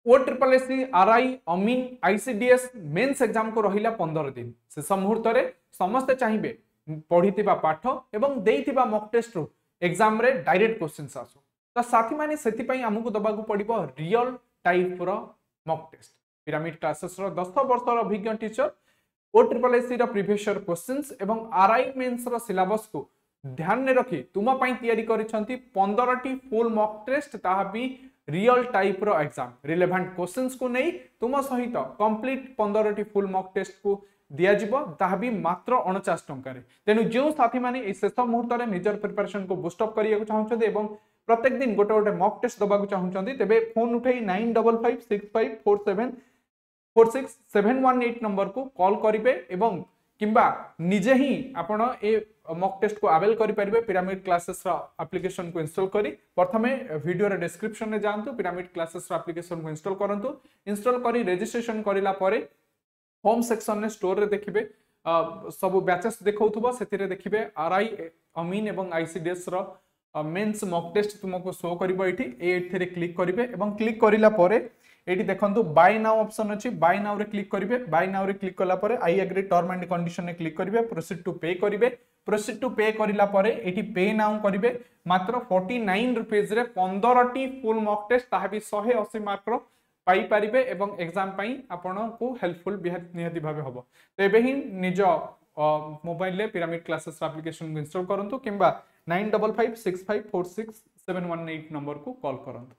ओ triple SC RI अमीन ICDS mains exam को रहिला 15 दिन शेष मुहूर्त रे समस्ते चाहिए पढ़ी पाठ एवं देइथिबा मॉक टेस्ट रो एग्जाम रे डायरेक्ट क्वेश्चंस आसो तो साथी माने सेति पई हमकु दबाकू पड़िबो रियल टाइप रो मॉक टेस्ट पिरामिड क्लासेस रो 10 वर्षर अभिज्ञ टीचर ओ ट्रिपल एससी रो प्रीवियस ईयर क्वेश्चंस एवं आरआई मेंस रो सिलेबस को ध्यान में रखी तुम पई तैयारी करिसंती 15 टी फुल मॉक टेस्ट ताहा भी रियल टाइप रो एग्जाम रिलेवेंट क्वेश्चंस को नहीं तुम सहित कंप्लीट 15 टी फुल मॉक टेस्ट को दिया जिवो ताहा भी मात्र 49 टंका रे तेनु जो साथी माने ए शेष मुहूर्त रे निजर प्रिपरेशन को बूस्ट अप करिया को चाहउछथि एवं प्रत्येक दिन गोटे गोटे मॉक टेस्ट दबा को चाहउछथि तेबे फोन उठै 9556546718 नंबर को कॉल करिवे एवं किंबा निजे ही आपण ए मॉक टेस्ट को अवेल करि परिबे पिरामिड क्लासेस रा एप्लीकेशन को इंस्टॉल करी प्रथमे वीडियो रे डिस्क्रिप्शन में जानतु पिरामिड क्लासेस रा एप्लीकेशन को इंस्टॉल करंतु इंस्टॉल करी रजिस्ट्रेशन करिला परे होम सेक्शन ने स्टोर रे देखिबे सब बैचेस देखौथबो सेतिरे देखिबे आरआई अमीन एवं आईसीडीएस रो मेंस मॉक टेस्ट तुमको शो करिवो एठी एथिरे क्लिक करिवे एवं क्लिक करिला परे एठी देखंतु बाय नाउ ऑप्शन अछि बाय नाउ रे क्लिक करिवे बाय नाउ रे क्लिक कला परे I agree term and condition ने क्लिक करिवे प्रोसीड टू पे करिवे प्रोसीड टू पे करिला परे एठी पे नाउ करिवे मात्र 49 रुपीस रे 15 टी फुल मॉक टेस्ट ताहा भी 180 मार्क रो पाई पारिबे एवं एग्जाम पई आपण को हेल्पफुल निहाती भाबे हबो तो एबे ही निज मोबाइल ले पिरामिड क्लासेस एप्लीकेशन को इंस्टॉल करंतु किंबा 9556546718 नंबर को कॉल करंतु।